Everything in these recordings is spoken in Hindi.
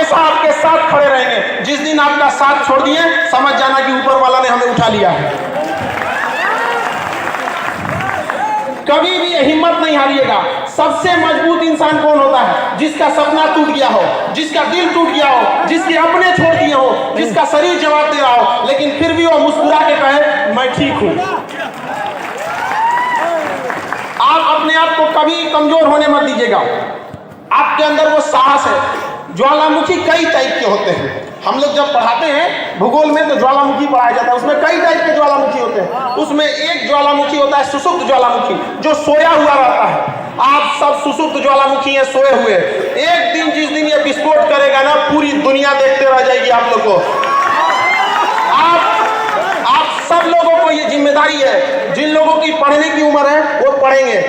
हमेशा आपके साथ खड़े रहेंगे। जिस दिन आपका साथ छोड़ दिए, समझ जाना कि ऊपर वाला ने हमें उठा लिया है। कभी भी हिम्मत नहीं हारिएगा। सबसे मजबूत इंसान कौन होता है? जिसका सपना टूट गया हो, जिसका दिल टूट गया हो, जिसके अपने छोड़ दिए हो, जिसका शरीर जवाब दे रहा हो, लेकिन फिर भी वो मुस्कुरा के कहे मैं ठीक हूं। आप अपने आप को कभी कमजोर होने मत दीजिएगा। आपके अंदर वो साहस है। ज्वालामुखी कई टाइप के होते हैं। हम लोग जब पढ़ाते हैं भूगोल में तो ज्वालामुखी पढ़ाया जाता है। उसमें कई टाइप के ज्वालामुखी होते हैं। उसमें एक ज्वालामुखी होता है सुषुप्त ज्वालामुखी, जो सोया हुआ रहता है। आप सब सुषुप्त ज्वालामुखी हैं, सोए हुए। एक दिन जिस दिन ये विस्फोट करेगा ना, पूरी दुनिया देखते रह जाएगी आप लोग को। आप सब लोगों को ये जिम्मेदारी है। जिन लोगों की पढ़ने की उम्र है वो पढ़ेंगे।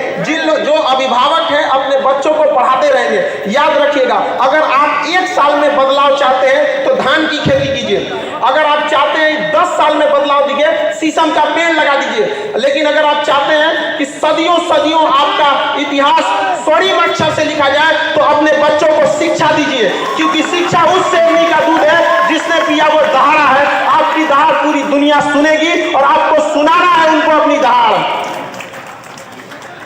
जो अभिभावक हैं अपने बच्चों को पढ़ाते रहेंगे। याद रखिएगा, अगर आप 1 साल में बदलाव चाहते हैं तो धान की खेती कीजिए। अगर आप चाहते हैं 10 साल में बदलाव दिखे, शीशम का पेड़ लगा दीजिए। लेकिन अगर आप चाहते हैं कि सदियों सदियों आपका इतिहास स्वर्णिम अक्षर से लिखा जाए, तो अपने बच्चों को शिक्षा दीजिए। क्योंकि शिक्षा उस शेरनी का दूध है जिसने पिया वो दहाड़ा है। आपकी दहाड़ पूरी दुनिया सुनेगी और आपको सुनाना है उनको अपनी दहाड़।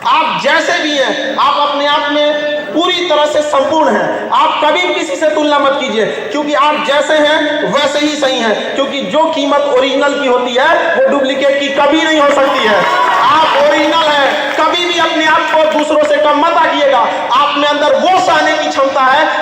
आप जैसे भी हैं, आप अपने आप में पूरी तरह से संपूर्ण हैं। आप कभी किसी से तुलना मत कीजिए, क्योंकि आप जैसे हैं वैसे ही सही हैं। क्योंकि जो कीमत ओरिजिनल की होती है वो डुप्लीकेट की कभी नहीं हो सकती है। आप ओरिजिनल हैं। कभी भी अपने आप को दूसरों से कम मत आकिएगा। आप में अंदर वो सहने की क्षमता है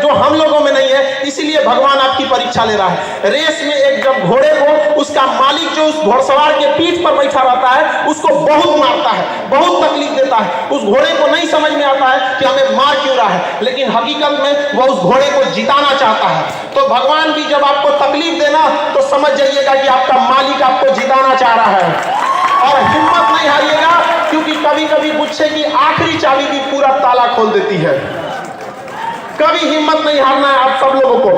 जो हम लोगों में नहीं है। इसीलिए भगवान आपकी परीक्षा ले रहा है। रेस में एक जब घोड़े को उसका मालिक जो उस घोड़सवार के पीठ पर बैठा रहता है, उसको बहुत मारता है, बहुत तकलीफ देता है। उस घोड़े को नहीं समझ में आता है कि हमें मार क्यों रहा है, लेकिन हकीकत में वह उस घोड़े को जिताना चाहता है। तो भगवान भी जब आपको तकलीफ देना तो समझ जाइएगा कि आपका मालिक आपको जिताना चाह रहा है। और हिम्मत नहीं हारिएगा, क्योंकि कभी कभी गुस्से की आखिरी चाबी भी पूरा ताला खोल देती है। कभी हिम्मत नहीं हारना है आप सब लोगों को।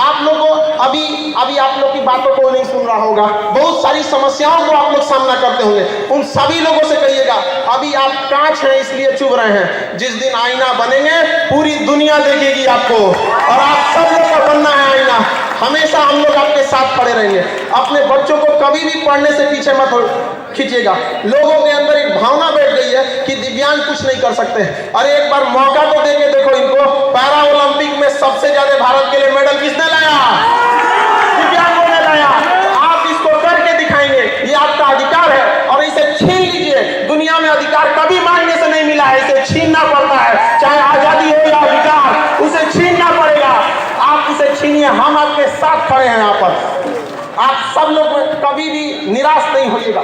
आप लोगों अभी आप लोग की बातों को नहीं सुन रहा होगा। बहुत सारी समस्याओं को आप लोग सामना करते होंगे। उन सभी लोगों से कहिएगा, अभी आप कांच हैं इसलिए चुभ रहे हैं। जिस दिन आईना बनेंगे पूरी दुनिया देखेगी आपको, और आप सब लोग को बनना है आईना। हमेशा हम लोग आपके साथ खड़े रहेंगे। अपने बच्चों को कभी भी पढ़ने से पीछे मत खींचिएगा। लोगों के अंदर एक भावना बैठ गई है कि दिव्यांग कुछ नहीं कर सकते। अरे एक बार मौका तो देके देखो इनको। पैरा ओलंपिक में सबसे ज्यादा भारत के लिए मेडल किसने लाया? दिव्यांगों ने लाया। आप इसको करके दिखाएंगे, ये आपका अधिकार है, और इसे छीन लीजिए। दुनिया में अधिकार कभी मांगने से नहीं मिला है, इसे छीनना पड़ता है। चाहे आजादी हो या अधिकार, उसे छीनना पड़ेगा। आप उसे छीनिए, हम आपके साथ खड़े हैं यहाँ पर। आप सब लोग कभी भी निराश नहीं होइएगा।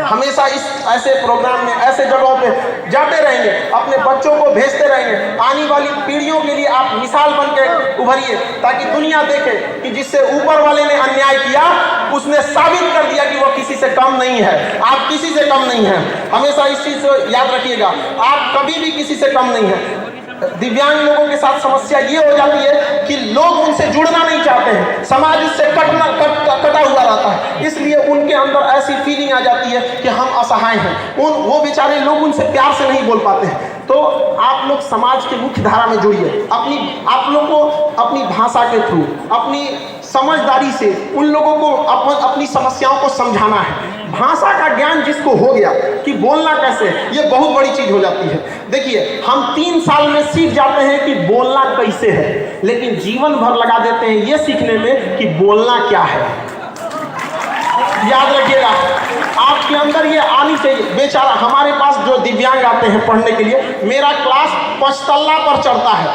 हमेशा इस ऐसे प्रोग्राम में, ऐसे जगहों पे जाते रहेंगे, अपने बच्चों को भेजते रहेंगे। आने वाली पीढ़ियों के लिए आप मिसाल बन के उभरिए, ताकि दुनिया देखे कि जिससे ऊपर वाले ने अन्याय किया, उसने साबित कर दिया कि वो किसी से कम नहीं है। आप किसी से कम नहीं हैं। हमेशा इस चीज को याद रखिएगा, आप कभी भी किसी से कम नहीं हैं। दिव्यांग लोगों के साथ समस्या ये हो जाती है कि लोग उनसे जुड़ना नहीं चाहते हैं। समाज उससे कटा हुआ रहता है, इसलिए उनके अंदर ऐसी फीलिंग आ जाती है कि हम असहाय हैं। वो बेचारे लोग उनसे प्यार से नहीं बोल पाते हैं। तो आप लोग समाज के मुख्य धारा में जुड़िए। आप लोग को अपनी भाषा के थ्रू, अपनी समझदारी से उन लोगों को अपनी समस्याओं को समझाना है। भाषा का ज्ञान जिसको हो गया कि बोलना कैसे, ये बहुत बड़ी चीज हो जाती है। देखिए, हम 3 साल में सीख जाते हैं कि बोलना कैसे है, लेकिन जीवन भर लगा देते हैं ये सीखने में कि बोलना क्या है। याद रखिएगा, आपके अंदर ये आनी चाहिए। बेचारा हमारे पास जो दिव्यांग आते हैं पढ़ने के लिए, मेरा क्लास 5 तल्ला पर चढ़ता है,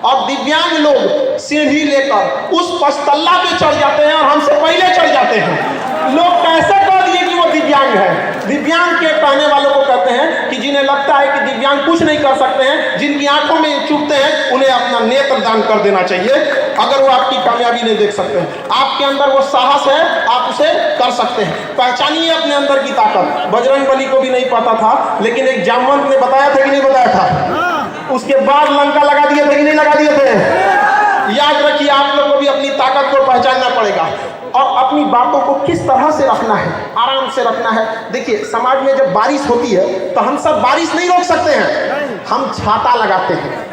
और दिव्यांग लोग सीढ़ी लेकर उस 5 तल्ला पे चढ़ जाते हैं और हमसे पहले चढ़ जाते हैं। लोग कैसे कह दिए कि वो दिव्यांग है? दिव्यांग के कहने वालों को कहते हैं कि जिन्हें लगता है कि दिव्यांग कुछ नहीं कर सकते हैं, जिनकी आंखों में चुभते हैं, उन्हें अपना नेत्र दान कर देना चाहिए अगर वो आपकी कामयाबी नहीं देख सकते हैं। आपके अंदर वो साहस है, आप उसे कर सकते हैं। पहचानिए अपने अंदर की ताकत। बजरंगबली को भी नहीं पता था, लेकिन एक जामवंत ने बताया था कि नहीं बताया था? उसके बाद लंका लगा दिए थे कि नहीं लगा दिए थे? याद रखिए, आप लोगों को भी अपनी ताकत को पहचानना पड़ेगा, और अपनी बातों को किस तरह से रखना है, आराम से रखना है। देखिए, समाज में जब बारिश होती है तो हम सब बारिश नहीं रोक सकते हैं, हम छाता लगाते हैं।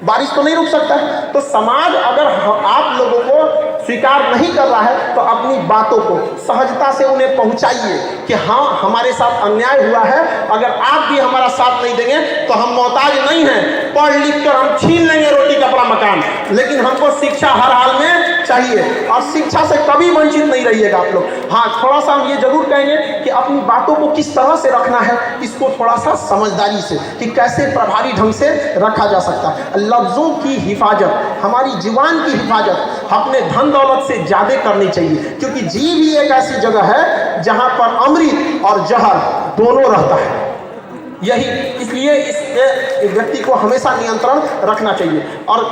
बारिश तो नहीं रुक सकता है। तो समाज अगर आप लोगों को स्वीकार नहीं कर रहा है तो अपनी बातों को सहजता से उन्हें पहुंचाइए कि हाँ हमारे साथ अन्याय हुआ है, अगर आप भी हमारा साथ नहीं देंगे तो हम मोहताज नहीं हैं, पढ़ लिख कर हम छीन लेंगे रोटी कपड़ा मकान, लेकिन हमको शिक्षा हर हाल में चाहिए और शिक्षा से कभी वंचित नहीं रहिएगा आप लोग। हाँ थोड़ा सा हम ये जरूर कहेंगे कि अपनी बातों को किस तरह से रखना है, इसको थोड़ा सा समझदारी से कि कैसे प्रभावी ढंग से रखा जा सकता है। लफ्ज़ों की हिफाजत, हमारी जुबान की हिफाजत अपने धन दौलत से ज़्यादा करनी चाहिए, क्योंकि जीव ही एक ऐसी जगह है जहाँ पर अमृत और जहर दोनों रहता है। यही इसलिए इस व्यक्ति को हमेशा नियंत्रण रखना चाहिए। और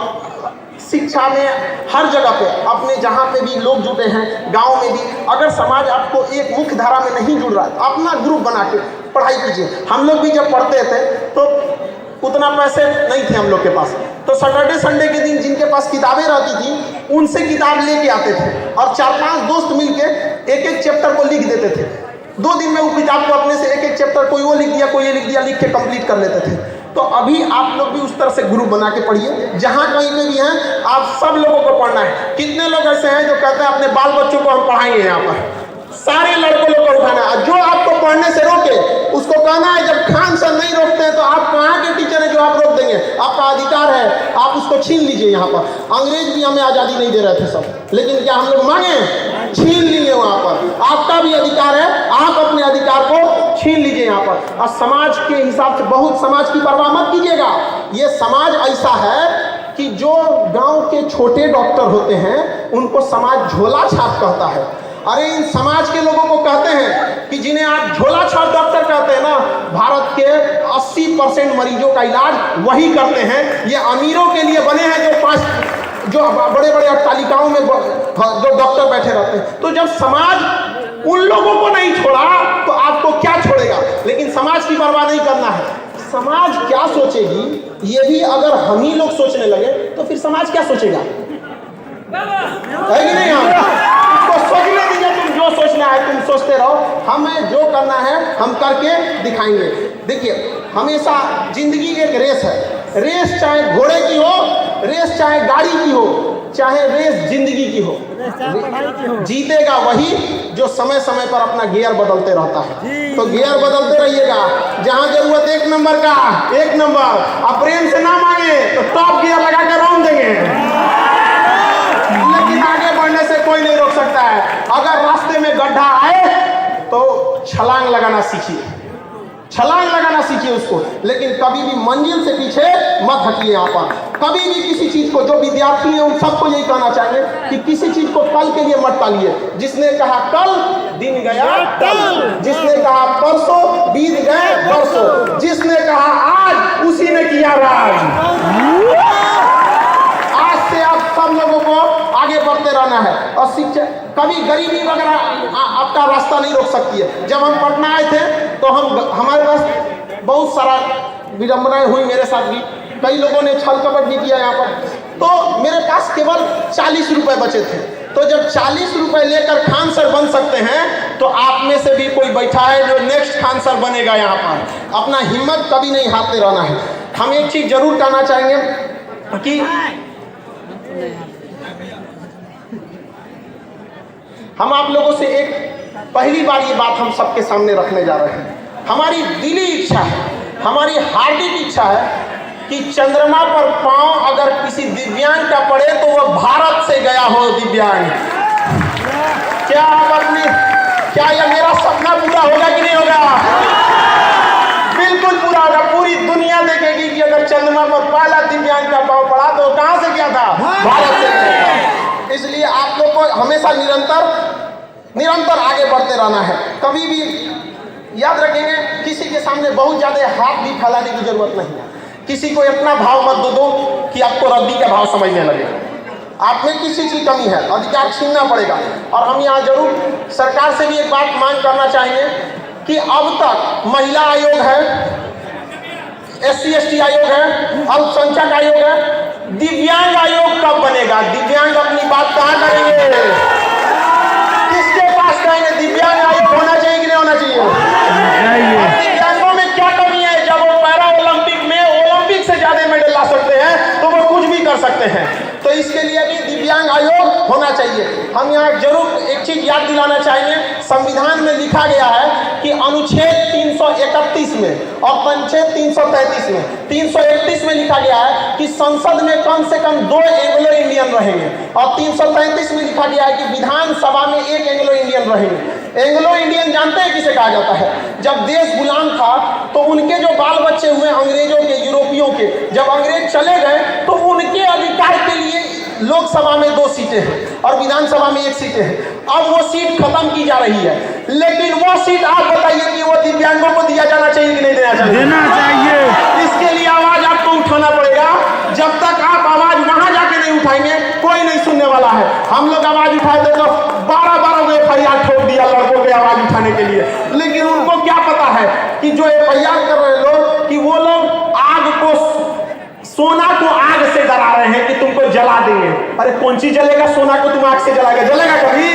शिक्षा में हर जगह पे अपने जहाँ पे भी लोग जुटे हैं, गांव में भी, अगर समाज आपको एक मुख्य धारा में नहीं जुड़ रहा है अपना ग्रुप बना के पढ़ाई कीजिए। हम लोग भी जब पढ़ते थे तो उतना पैसे नहीं थे हम लोग के पास, तो सैटरडे संडे के दिन जिनके पास किताबें रहती थी उनसे किताब लेके आते थे और 4-5 दोस्त मिलके एक एक चैप्टर को लिख देते थे। 2 दिन में वो किताब को अपने से एक एक चैप्टर कोई वो लिख दिया कोई ये लिख दिया, लिख के कंप्लीट कर लेते थे। तो अभी आप लोग भी उस तरह से ग्रुप बना के पढ़िए, जहाँ कहीं पे भी हैं आप सब लोगों को पढ़ना है। कितने लोग ऐसे हैं जो कहते हैं अपने बाल बच्चों को हम पढ़ाएंगे, यहाँ पर सारे लड़कों लोग को उठाना है। जो आपको पढ़ने से रोके उसको कहना है, जब खान सर नहीं रोकते हैं तो आप कहाँ के टीचर हैं जो आप रोक देंगे? आपका अधिकार है, आप उसको छीन लीजिए। यहाँ पर अंग्रेज भी हमें आज़ादी नहीं दे रहे थे सब, लेकिन क्या हम लोग मांगे? छीन लिए। वहाँ पर आपका भी अधिकार है, आप अपने अधिकार को छीन लीजिए यहाँ पर। और समाज के हिसाब से बहुत समाज की परवाह मत कीजिएगा। ये समाज ऐसा है कि जो गाँव के छोटे डॉक्टर होते हैं उनको समाज झोला छाप कहता है। अरे इन समाज के लोगों को कहते हैं कि जिन्हें आप झोला छाप डॉक्टर कहते हैं ना, भारत के 80% मरीजों का इलाज वही करते हैं। ये अमीरों के लिए बने हैं जो बड़े बड़े अट्टालिकाओं में जो डॉक्टर बैठे रहते हैं। तो जब समाज उन लोगों को नहीं छोड़ा तो आपको क्या छोड़ेगा? लेकिन समाज की परवाह नहीं करना है। समाज क्या सोचेगी ये भी अगर हम ही लोग सोचने लगे तो फिर समाज क्या सोचेगा? है कि नहीं? हम सोचने दीजिए, तुम जो सोचना है तुम सोचते रहो, हमें जो करना है हम करके दिखाएंगे। देखिए हमेशा जिंदगी एक रेस है, रेस चाहे घोड़े की हो, रेस चाहे गाड़ी की हो, चाहे रेस जिंदगी की हो, जीतेगा वही जो समय समय पर अपना गियर बदलते रहता है। तो गियर बदलते रहिएगा, जहां जरूरत 1 नंबर का 1 नंबर, अब प्रेम से ना मांगे तो टॉप गियर लगा कर रौंद देंगे, लेकिन आगे बढ़ने से कोई नहीं रोक सकता है। अगर रास्ते में गड्ढा आए तो छलांग लगाना सीखिए, छलांग लगाना सीखिए उसको, लेकिन कभी भी मंजिल से पीछे मत हटिए। यहाँ पर कभी भी किसी चीज को, जो विद्यार्थी हैं उन सबको यही कहना चाहिए कि किसी चीज को कल के लिए मत टालिए। जिसने कहा कल दिन गया कल, जिसने कहा परसों बीत गए बरसों, जिसने कहा आज उसी ने किया राज। आज से आप सब लोगों को आगे बढ़ते रहना है। और शिक्षा कभी गरीबी वगैरह आपका रास्ता नहीं रोक सकती है। जब हम पटना आए थे तो हमारे पास बहुत सारा विडम्बनाएं हुई, मेरे साथ भी कई लोगों ने छल कपट भी किया यहाँ पर। तो मेरे पास केवल 40 रुपए बचे थे। तो जब 40 रुपए लेकर खान सर बन सकते हैं तो आप में से भी कोई बैठा है जो नेक्स्ट खान सर बनेगा। यहाँ पर अपना हिम्मत कभी नहीं हारते रहना है। हम एक चीज जरूर कहना चाहेंगे कि हम आप लोगों से एक पहली बार ये बात हम सबके सामने रखने जा रहे हैं। हमारी दिली इच्छा है, हमारी हार्दिक इच्छा है कि चंद्रमा पर पांव अगर किसी दिव्यांग का पड़े तो वह भारत से गया हो दिव्यांग। क्या यह मेरा सपना पूरा होगा कि नहीं होगा? बिल्कुल पूरा होगा। पूरी दुनिया देखेगी कि अगर चंद्रमा पर पहला दिव्यांग का पांव पड़ा तो कहां से गया था? भारत से गया। इसलिए आप लोग को हमेशा निरंतर आगे बढ़ते रहना है। कभी भी याद रखेंगे, किसी के सामने बहुत ज्यादा हाथ भी फैलाने की जरूरत नहीं है। किसी को इतना भाव मत दो कि आपको रद्दी का भाव समझने लगे। आप में किसी की कमी है, अधिकार छीनना पड़ेगा। और हम यहाँ जरूर सरकार से भी एक बात मांग करना चाहेंगे कि अब तक महिला आयोग है, SC/ST आयोग है, अल्पसंख्यक आयोग है, दिव्यांग आयोग कब बनेगा? दिव्यांग अपनी बात कहाँ करेंगे? किसके पास कहेंगे? दिव्यांग आयोग होना चाहिए कि नहीं होना चाहिए? दिव्यांगों में क्या कमी है? जब वो पैरा ओलंपिक में ओलंपिक से ज्यादा मेडल ला सकते हैं तो वो कर सकते हैं। तो इसके लिए भी दिव्यांग आयोग होना चाहिए। हम यहाँ जरूर एक चीज याद दिलाना चाहेंगे, संविधान में लिखा गया है कि अनुच्छेद 331 में और अनुच्छेद 333 में, 331 में लिखा गया है कि संसद में कम से कम 2 एंग्लो इंडियन रहेंगे और 333 में लिखा गया है कि विधानसभा में 1 एंग्लो इंडियन रहेंगे। एंग्लो इंडियन जानते हैं किसे कहा जाता है? जब देश गुलाम था तो उनके जो बाल बच्चे हुए अंग्रेजों के, यूरोपियों के, जब अंग्रेज चले गए तो उनके अधिकार के लिए लोकसभा में 2 सीटें हैं और विधानसभा में 1 सीटें हैं। अब वो सीट खत्म की जा रही है, लेकिन वो सीट आप बताइए कि वो दिव्यांगों को दिया जाना चाहिए कि नहीं देना चाहिए? देना चाहिए। इसके लिए आवाज आपको उठाना पड़ेगा। जब तक आप आवाज वहां जाके नहीं उठाएंगे कोई नहीं सुनने वाला है। हम लोग आवाज उठाए थे तो 12 FIR ठोक दिया लड़कों के आवाज उठाने के लिए, लेकिन उनको क्या पता है कि जो FIR कर रहे लोग कि वो लोग आग को, सोना को आग से डरा रहे हैं कि तुमको जला देंगे। अरे कौन सी जलेगा? सोना को तुम आग से जलाएगा? जलेगा कभी?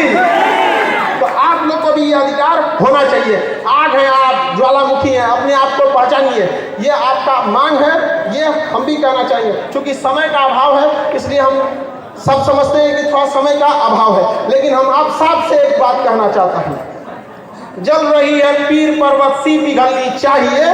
तो आप लोग को भी ये अधिकार होना चाहिए। आग है आप, ज्वालामुखी है, अपने आप को पहचानिए। ये आपका मांग है, ये हम भी कहना चाहिए। क्योंकि समय का अभाव है इसलिए हम सब समझते हैं कि थोड़ा समय का अभाव है, लेकिन हम आप साफ से एक बात कहना चाहता हूँ, जल रही है पीर पर्वत सी पिघलनी चाहिए,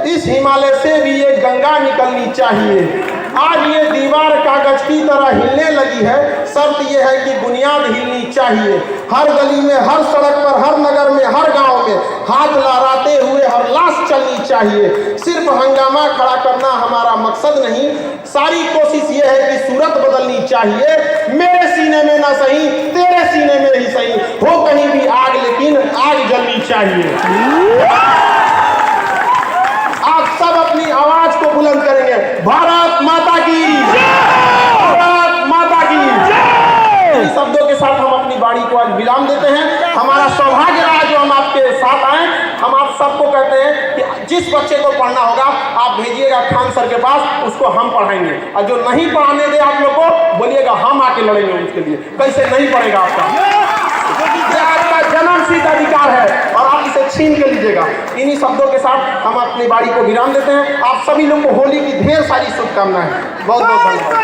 इस हिमालय से भी ये गंगा निकलनी चाहिए। आज ये दीवार कागज की तरह हिलने लगी है, शर्त ये है कि बुनियाद हिलनी चाहिए। हर गली में, हर सड़क पर, हर नगर में, हर गांव में हाथ लहराते हुए हर लाश चलनी चाहिए। सिर्फ हंगामा खड़ा करना हमारा मकसद नहीं, सारी कोशिश ये है कि सूरत बदलनी चाहिए। मेरे सीने में ना सही, तेरे सीने में ही सही, हो कहीं भी आग लेकिन आग जलनी चाहिए। आप सब अपनी आवाज को बुलंद करेंगे, भारत माता की जय, भारत माता की जय। इन शब्दों के साथ हम अपनी बाड़ी को आज विराम देते हैं। हमारा सौभाग्य रहा जो हम आपके साथ आए। हम आप सबको कहते हैं कि जिस बच्चे को पढ़ना होगा आप भेजिएगा खान सर के पास, उसको हम पढ़ाएंगे। और जो नहीं पढ़ाने दे आप लोग को बोलिएगा हम आके लड़ेंगे उसके लिए। कैसे नहीं पढ़ेगा आपका? यह आपका जन्मसिद्ध अधिकार है और आप इसे छीन के लीजिएगा। इन्हीं शब्दों के साथ हम अपनी बाड़ी को विराम देते हैं। आप सभी लोग को होली की ढेर सारी शुभकामनाएं। बहुत बहुत धन्यवाद।